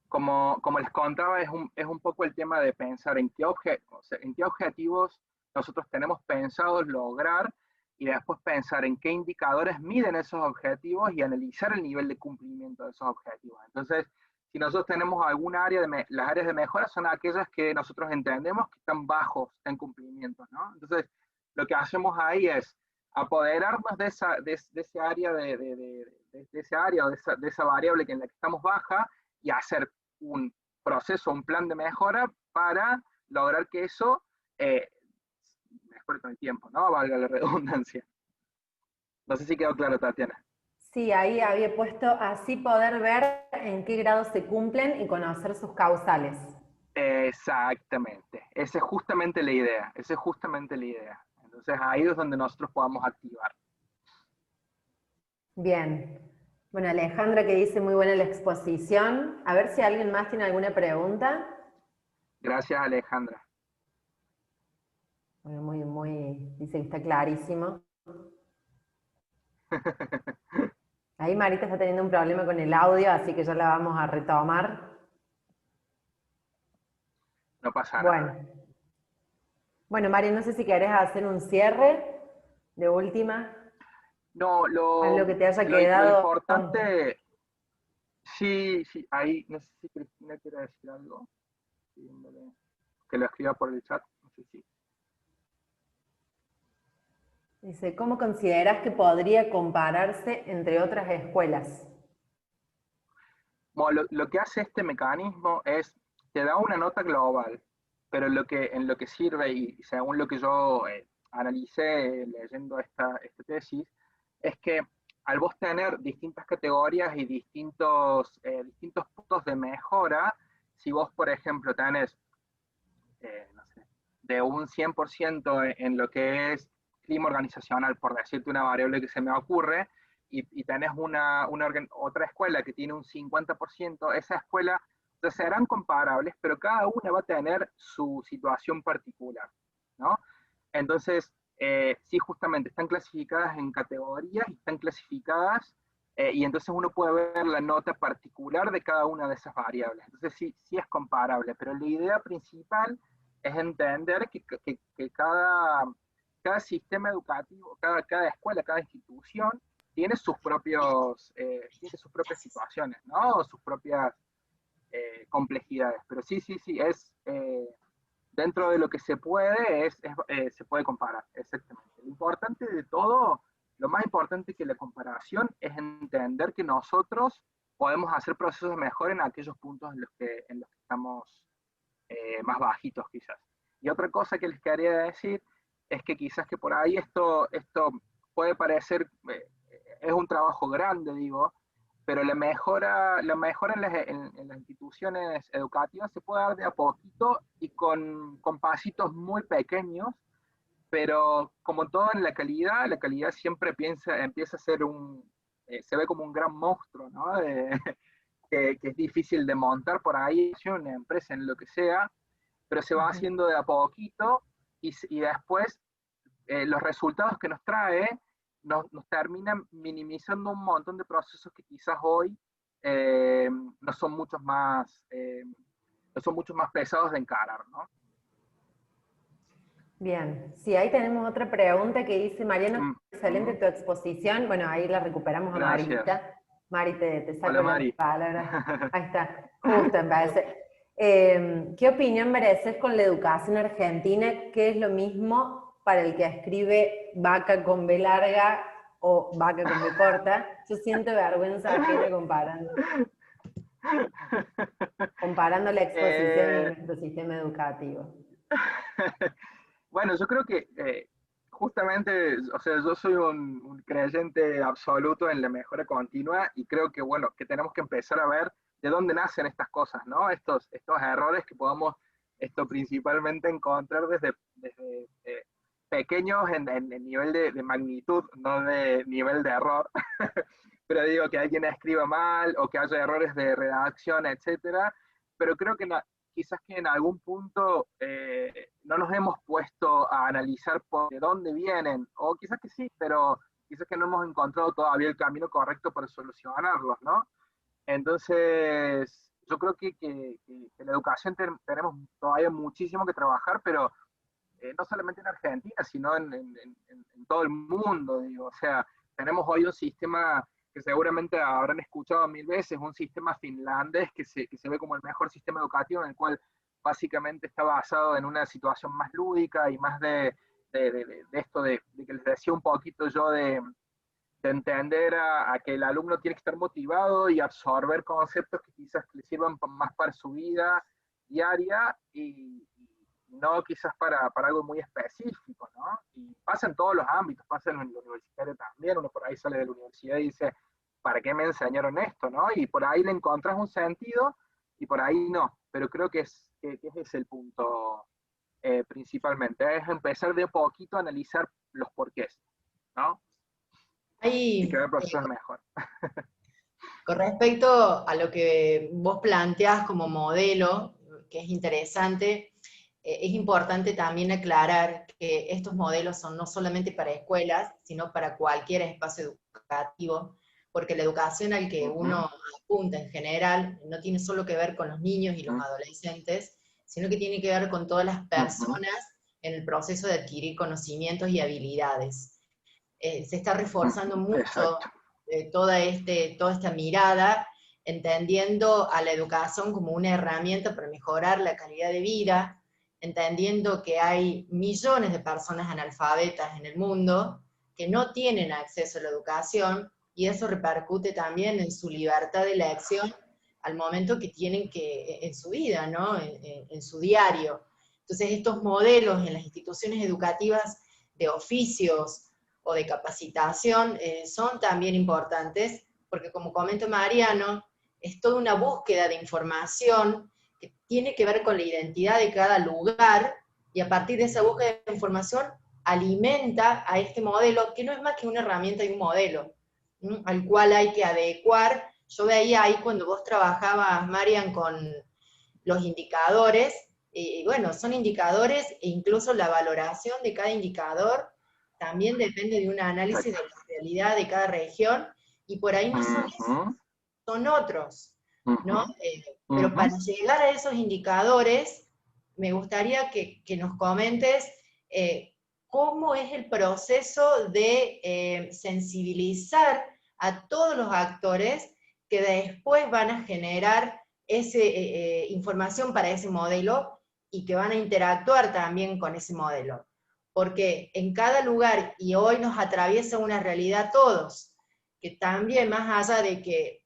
como les contaba, es un poco el tema de pensar en en qué objetivos nosotros tenemos pensados lograr y después pensar en qué indicadores miden esos objetivos y analizar el nivel de cumplimiento de esos objetivos. Entonces, si nosotros tenemos algún área, las áreas de mejora son aquellas que nosotros entendemos que están bajos en cumplimiento, ¿no? Entonces, lo que hacemos ahí es apoderarnos de ese área, de ese área o de esa variable en la que estamos baja y hacer un proceso, un plan de mejora para lograr que eso mejore con el tiempo, ¿no? Valga la redundancia. No sé si quedó claro, Tatiana. Sí, ahí había puesto así poder ver en qué grado se cumplen y conocer sus causales. Exactamente. Esa es justamente la idea. Esa es justamente la idea. Entonces ahí es donde nosotros podamos activar. Bien. Bueno, Alejandra que dice muy buena la exposición. A ver si alguien más tiene alguna pregunta. Gracias, Alejandra. Bueno, dice que está clarísimo. Ahí Marita está teniendo un problema con el audio, así que ya la vamos a retomar. No pasa nada. Bueno, Mari, no sé si querés hacer un cierre de última. No, Algo que te haya lo quedado. importante, sí, ahí, no sé si Cristina quiere decir algo, que lo escriba por el chat, no sé si. Dice, ¿cómo consideras que podría compararse entre otras escuelas? Bueno, lo que hace este mecanismo es, te da una nota global, pero en lo que sirve, y según lo que yo analicé leyendo esta tesis, es que al vos tener distintas categorías y distintos puntos de mejora, si vos, por ejemplo, tenés, no sé, de un 100% en lo que es clima organizacional, por decirte una variable que se me ocurre, y tenés otra escuela que tiene un 50%, esa escuela, o sea, serán comparables, pero cada una va a tener su situación particular, ¿no? Entonces, sí, justamente, están clasificadas en categorías, están clasificadas, y entonces uno puede ver la nota particular de cada una de esas variables. Entonces sí, sí es comparable, pero la idea principal es entender que cada sistema educativo, cada escuela, cada institución tiene sus propias situaciones, ¿no? O sus propias complejidades. Pero sí, sí, sí, dentro de lo que se puede, se puede comparar, exactamente. Lo importante de todo, lo más importante que la comparación es entender que nosotros podemos hacer procesos de mejora en aquellos puntos en los que estamos más bajitos quizás. Y otra cosa que les quería decir es que quizás que por ahí esto puede parecer, es un trabajo grande, digo, pero la mejora en las instituciones educativas se puede dar de a poquito y con pasitos muy pequeños, pero como todo en la calidad siempre empieza a ser se ve como un gran monstruo, ¿no? Que es difícil de montar por ahí, en una empresa, en lo que sea, pero se va haciendo de a poquito y después los resultados que nos trae nos terminan minimizando un montón de procesos que quizás hoy no son mucho más pesados de encarar, ¿no? Bien, sí, ahí tenemos otra pregunta que dice, Mariano, excelente tu exposición. Bueno, ahí la recuperamos a Gracias. Marita. Mari, te saco Hola, la Mari. palabra. Ahí está, justo en vez. ¿Qué opinión mereces con la educación argentina? ¿Qué es lo mismo para el que escribe vaca con B larga o vaca con B corta? Yo siento vergüenza ajena comparando la exposición y nuestro sistema educativo. Bueno, yo creo que justamente, o sea, yo soy un creyente absoluto en la mejora continua y creo que, bueno, que tenemos que empezar a ver de dónde nacen estas cosas, ¿no? Estos errores que podamos principalmente encontrar desde pequeños en nivel de magnitud, no de nivel de error. Pero digo que alguien escriba mal o que haya errores de redacción, etcétera. Pero creo que quizás que en algún punto no nos hemos puesto a analizar por de dónde vienen, o quizás que sí, pero quizás que no hemos encontrado todavía el camino correcto para solucionarlos, ¿no? Entonces, yo creo que la educación tenemos todavía muchísimo que trabajar, pero no solamente en Argentina, sino en todo el mundo, digo. O sea, tenemos hoy un sistema que seguramente habrán escuchado 1000 veces, un sistema finlandés que se ve como el mejor sistema educativo, en el cual básicamente está basado en una situación más lúdica y más de esto de que les decía un poquito yo de entender a que el alumno tiene que estar motivado y absorber conceptos que quizás le sirvan más para su vida diaria y no quizás para algo muy específico, ¿no? Y pasa en todos los ámbitos, pasa en el universitario también, uno por ahí sale de la universidad y dice, ¿para qué me enseñaron esto, no? Y por ahí le encontrás un sentido y por ahí no, pero creo que ese es el punto principalmente, es empezar de a poquito a analizar los porqués, ¿no? Y que el proceso es mejor. Con respecto a lo que vos planteás como modelo, que es interesante, es importante también aclarar que estos modelos son no solamente para escuelas, sino para cualquier espacio educativo, porque la educación al que uno apunta en general no tiene solo que ver con los niños y los adolescentes, sino que tiene que ver con todas las personas en el proceso de adquirir conocimientos y habilidades. Se está reforzando mucho toda esta mirada, entendiendo a la educación como una herramienta para mejorar la calidad de vida, entendiendo que hay millones de personas analfabetas en el mundo que no tienen acceso a la educación, y eso repercute también en su libertad de elección al momento que tienen que, en su vida, ¿no? En su diario. Entonces estos modelos en las instituciones educativas de oficios o de capacitación son también importantes, porque como comenta Mariano, es toda una búsqueda de información que tiene que ver con la identidad de cada lugar, y a partir de esa búsqueda de información alimenta a este modelo, que no es más que una herramienta y un modelo, al cual hay que adecuar. Yo veía ahí cuando vos trabajabas, Marian, con los indicadores, y bueno, son indicadores, e incluso la valoración de cada indicador también depende de un análisis de la realidad de cada región, y por ahí no son esos, son otros, ¿no? Pero para llegar a esos indicadores, me gustaría que nos comentes cómo es el proceso de sensibilizar a todos los actores que después van a generar información para ese modelo y que van a interactuar también con ese modelo. Porque en cada lugar, y hoy nos atraviesa una realidad a todos, que también más allá de que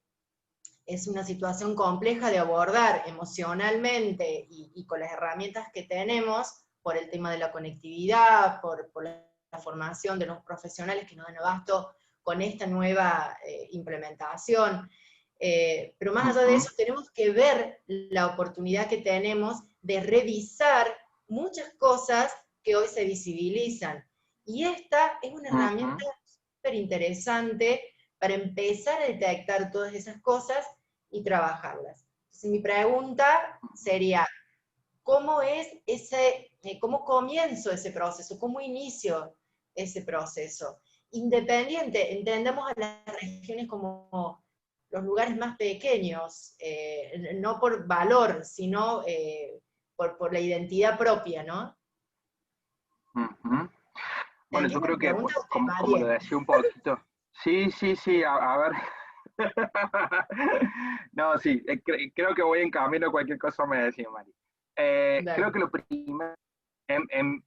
es una situación compleja de abordar emocionalmente y con las herramientas que tenemos, por el tema de la conectividad, por la formación de los profesionales que nos dan abasto con esta nueva implementación. Pero más allá de eso, tenemos que ver la oportunidad que tenemos de revisar muchas cosas que hoy se visibilizan. Y esta es una herramienta súper interesante para empezar a detectar todas esas cosas y trabajarlas. Entonces, mi pregunta sería, ¿cómo comienzo ese proceso? ¿Cómo inicio ese proceso? Independiente, entendemos a las regiones como los lugares más pequeños, no por valor, sino por la identidad propia, ¿no? Bueno, yo creo que, como lo decía un poquito, sí, a ver. No, sí, creo que voy en camino, cualquier cosa me decía, Mari. Creo que lo primero,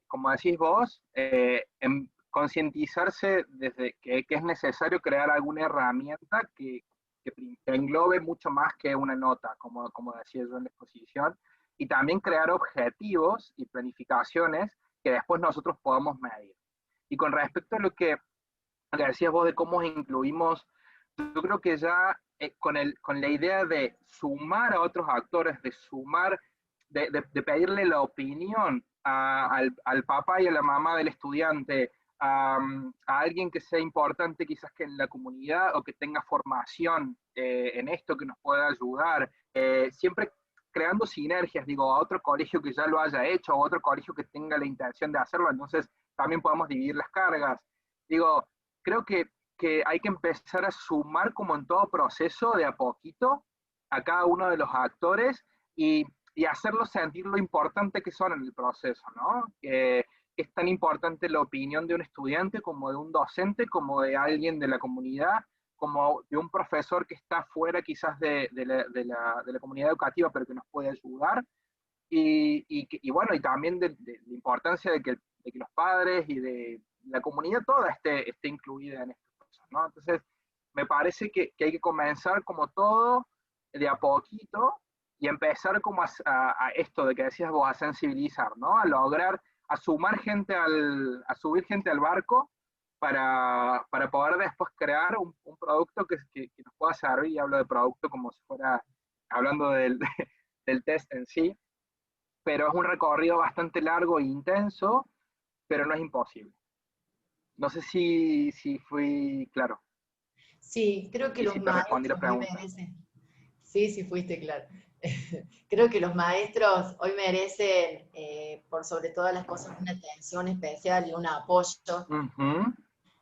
como decís vos, en concientizarse desde que es necesario crear alguna herramienta que englobe mucho más que una nota, como decía yo en la exposición, y también crear objetivos y planificaciones que después nosotros podamos medir. Y con respecto a lo que decías vos de cómo incluimos, yo creo que ya con la idea de sumar a otros actores, de sumar, de pedirle la opinión al papá y a la mamá del estudiante, a alguien que sea importante quizás que en la comunidad o que tenga formación en esto que nos pueda ayudar, siempre creando sinergias, digo, a otro colegio que ya lo haya hecho, a otro colegio que tenga la intención de hacerlo, entonces también podemos dividir las cargas. Digo, creo que hay que empezar a sumar como en todo proceso de a poquito a cada uno de los actores y hacerlos sentir lo importante que son en el proceso, ¿no? Es tan importante la opinión de un estudiante como de un docente, como de alguien de la comunidad, como de un profesor que está fuera quizás de la comunidad educativa, pero que nos puede ayudar. Y bueno, y también de la importancia de que los padres y de la comunidad toda esté incluida en este proceso, ¿no? Entonces, me parece que hay que comenzar como todo de a poquito y empezar como a esto de que decías vos, a sensibilizar, ¿no? A lograr, a subir gente al barco para poder después crear un producto que nos pueda servir, y hablo de producto como si fuera hablando del test en sí, pero es un recorrido bastante largo e intenso, pero no es imposible. No sé si fui claro. Sí, creo que los Si te respondí la maestros hoy pregunta. merecen. Sí, fuiste claro. Creo que los maestros hoy merecen, por sobre todas las cosas, una atención especial y un apoyo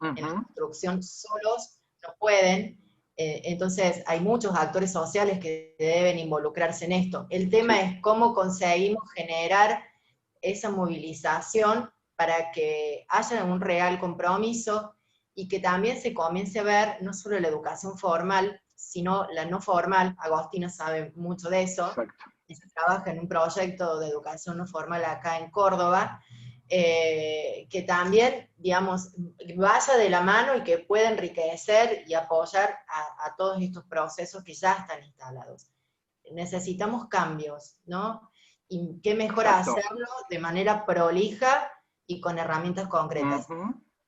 en la construcción. Solos no pueden, entonces hay muchos actores sociales que deben involucrarse en esto. El tema es cómo conseguimos generar esa movilización para que haya un real compromiso y que también se comience a ver no solo la educación formal, sino la no formal. Agostina sabe mucho de eso. Exacto. Y se trabaja en un proyecto de educación no formal acá en Córdoba, que también, digamos, vaya de la mano y que pueda enriquecer y apoyar a todos estos procesos que ya están instalados. Necesitamos cambios, ¿no? Y qué mejor hacerlo de manera prolija y con herramientas concretas.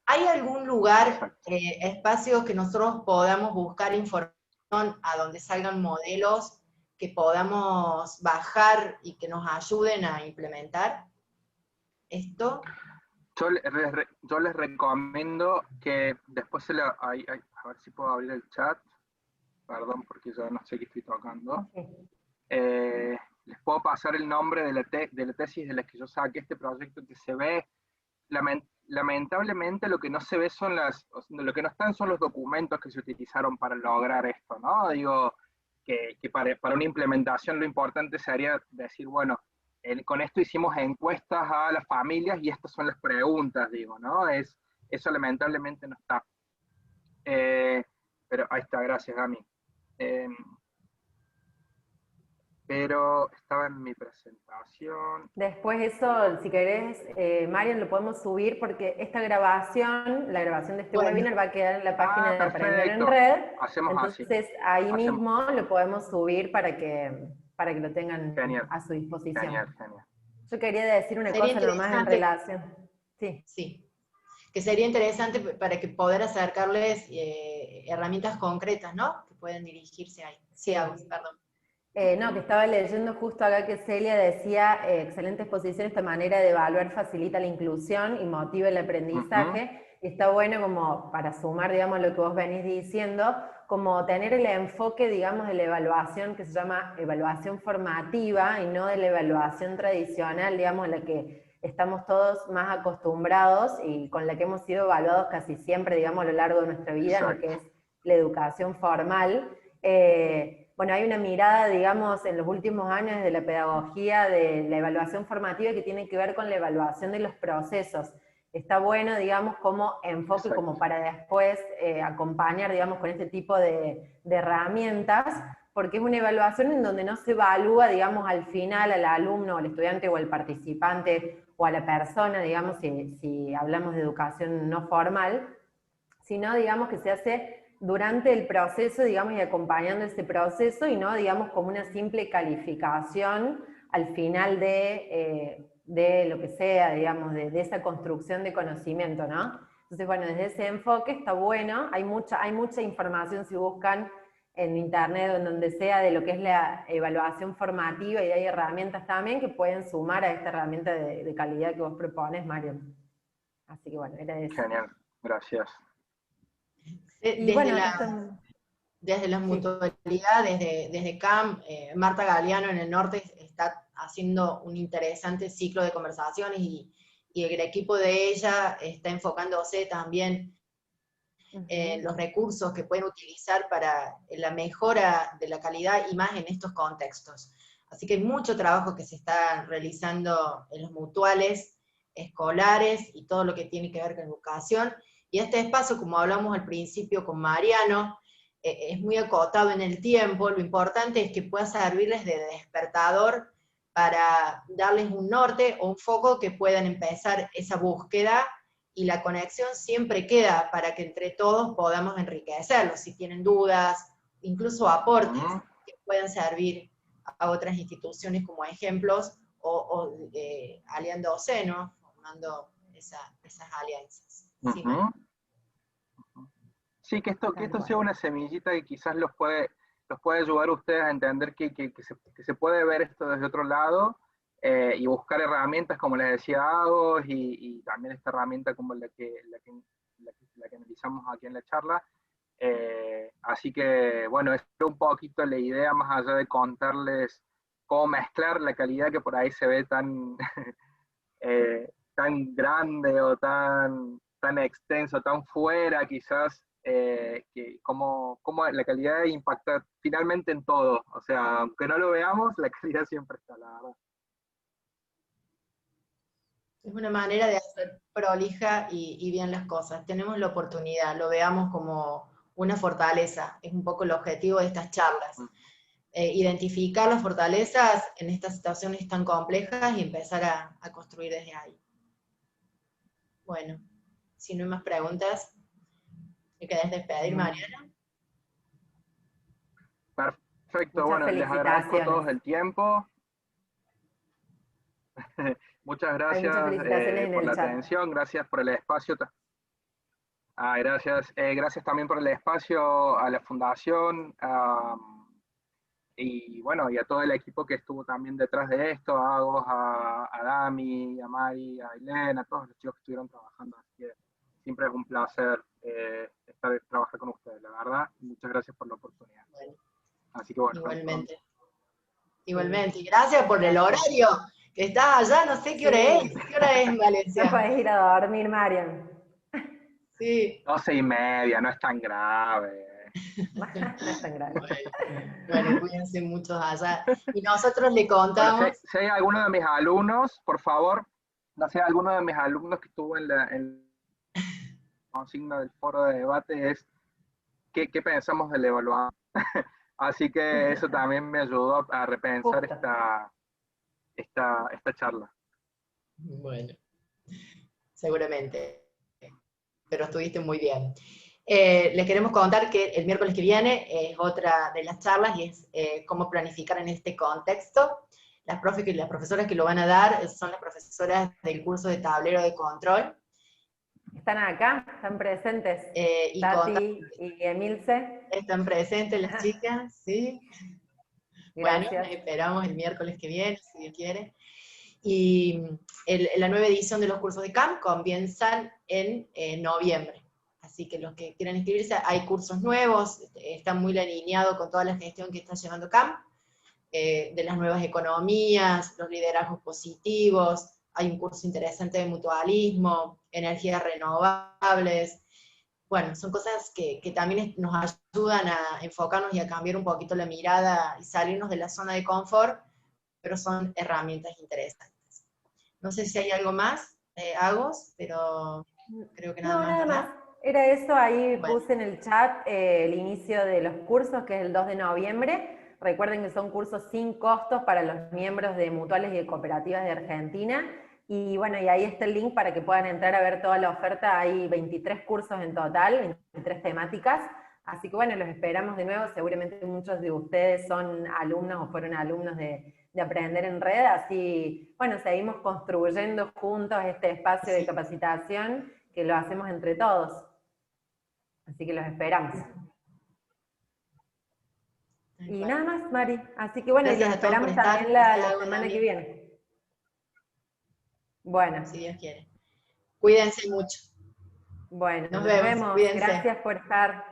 ¿Hay algún lugar, espacios que nosotros podamos buscar información a donde salgan modelos que podamos bajar y que nos ayuden a implementar esto? Yo les recomiendo que después a ver si puedo abrir el chat. Perdón, porque yo no sé qué estoy tocando. Les puedo pasar el nombre de la tesis de la que yo saqué este proyecto, que se ve, lamentablemente lo que no se ve son lo que no están son los documentos que se utilizaron para lograr esto, ¿no? Digo, que para una implementación lo importante sería decir, bueno, con esto hicimos encuestas a las familias y estas son las preguntas, digo, ¿no? Eso lamentablemente no está. Pero ahí está, gracias, Gami. Pero estaba en mi presentación. Después eso, si querés, Marian, lo podemos subir porque esta grabación, la grabación de este webinar va a quedar en la página de Aprender en Red. Hacemos entonces así. ahí mismo lo podemos subir para que lo tengan a su disposición. Genial. Yo quería decir una cosa nomás en relación. Sí, que sería interesante para que poder acercarles herramientas concretas, ¿no? Que pueden dirigirse ahí. Sí, perdón. No, que estaba leyendo justo acá que Celia decía, excelente exposición, esta manera de evaluar facilita la inclusión y motiva el aprendizaje, y está bueno como para sumar, digamos, lo que vos venís diciendo, como tener el enfoque, digamos, de la evaluación que se llama evaluación formativa y no de la evaluación tradicional, digamos, la que estamos todos más acostumbrados y con la que hemos sido evaluados casi siempre, digamos, a lo largo de nuestra vida, en lo que es la educación formal. Bueno, hay una mirada, digamos, en los últimos años de la pedagogía de la evaluación formativa que tiene que ver con la evaluación de los procesos. Está bueno, digamos, como enfoque, como para después acompañar, digamos, con este tipo de herramientas, porque es una evaluación en donde no se evalúa, digamos, al final al alumno, al estudiante o al participante o a la persona, digamos, si hablamos de educación no formal, sino, digamos, que se hace durante el proceso, digamos, y acompañando ese proceso, y no, digamos, como una simple calificación al final de lo que sea, digamos, de esa construcción de conocimiento, ¿no? Entonces, bueno, desde ese enfoque está bueno, hay mucha información si buscan en internet o en donde sea de lo que es la evaluación formativa, y hay herramientas también que pueden sumar a esta herramienta de calidad que vos propones, Mario. Así que bueno, era eso. Genial, gracias. Desde las mutualidades, desde CAM, Marta Galeano en el norte está haciendo un interesante ciclo de conversaciones y el equipo de ella está enfocándose también en los recursos que pueden utilizar para la mejora de la calidad y más en estos contextos. Así que hay mucho trabajo que se está realizando en los mutuales escolares y todo lo que tiene que ver con educación. Y este espacio, como hablamos al principio con Mariano, es muy acotado en el tiempo. Lo importante es que pueda servirles de despertador para darles un norte o un foco que puedan empezar esa búsqueda, y la conexión siempre queda para que entre todos podamos enriquecerlos, si tienen dudas, incluso aportes que puedan servir a otras instituciones como ejemplos, o aliándose, ¿no? Formando esas alianzas. Sí, que esto sea una semillita que quizás los puede ayudar a ustedes a entender que se puede ver esto desde otro lado, y buscar herramientas como les decía Agos, y también esta herramienta como la que analizamos aquí en la charla. Así que, bueno, es un poquito la idea, más allá de contarles cómo mezclar la calidad que por ahí se ve tan, tan grande o tan extenso, tan fuera quizás, que cómo la calidad impacta finalmente en todo. O sea, aunque no lo veamos, la calidad siempre está, la verdad. Es una manera de hacer prolija y bien las cosas. Tenemos la oportunidad, lo veamos como una fortaleza. Es un poco el objetivo de estas charlas. Identificar las fortalezas en estas situaciones tan complejas y empezar a construir desde ahí. Bueno, si no hay más preguntas, ¿me querés despedir, Mariana? Perfecto, bueno, les agradezco a todos el tiempo. Muchas gracias por la atención, gracias por el espacio. Gracias. Gracias también por el espacio a la Fundación, y bueno, y a todo el equipo que estuvo también detrás de esto, a Agos, a Dami, a Mari, a Ailén, a todos los chicos que estuvieron trabajando. Así que siempre es un placer trabajar con ustedes, la verdad. Muchas gracias por la oportunidad. Bueno, así que bueno. Igualmente. Igualmente. Y gracias por el horario Estás allá, no sé qué hora es. ¿Qué hora es en No Valencia? puedes ir a dormir, Marian. Sí. 12:30, no es tan grave. No es tan grave. Bueno, cuídense muchos allá. Y nosotros le Bueno, contamos. si hay alguno de mis alumnos, por favor, no sé, alguno de mis alumnos que estuvo en la consigna del foro de debate es qué pensamos del evaluador. Así que eso también me ayudó a repensar Justo. esta charla. Bueno, seguramente. Pero estuviste muy bien. Les queremos contar que el miércoles que viene es otra de las charlas y es cómo planificar en este contexto. Las profesoras que lo van a dar son las profesoras del curso de tablero de control. ¿Están acá? ¿Están presentes? Y Tati y Emilce. están presentes las chicas, ¿sí? Gracias. Bueno, nos esperamos el miércoles que viene, si Dios quiere. Y la nueva edición de los cursos de CAM comienzan en noviembre. Así que los que quieran inscribirse, hay cursos nuevos, está muy alineado con toda la gestión que está llevando CAM, de las nuevas economías, los liderazgos positivos, hay un curso interesante de mutualismo, energías renovables. Bueno, son cosas que también nos ayudan a enfocarnos y a cambiar un poquito la mirada y salirnos de la zona de confort, pero son herramientas interesantes. No sé si hay algo más, Agos, pero creo que nada más, Nada ¿verdad? más. Era eso, ahí Bueno. puse en el chat el inicio de los cursos, que es el 2 de noviembre. Recuerden que son cursos sin costos para los miembros de mutuales y de cooperativas de Argentina. Y bueno, y ahí está el link para que puedan entrar a ver toda la oferta. Hay 23 cursos en total, 23 temáticas. Así que bueno, los esperamos de nuevo. Seguramente muchos de ustedes son alumnos o fueron alumnos de Aprender en Red. Así, bueno, seguimos construyendo juntos este espacio de capacitación que lo hacemos entre todos. Así que los esperamos. Y nada más, Mari. Así que bueno, y los Gracias a todos por esperamos estar. también Gracias, la Agos, semana que también, viene. Bueno, si Dios quiere. Cuídense mucho. bueno, Nos nos vemos. vemos. Cuídense. Gracias por estar.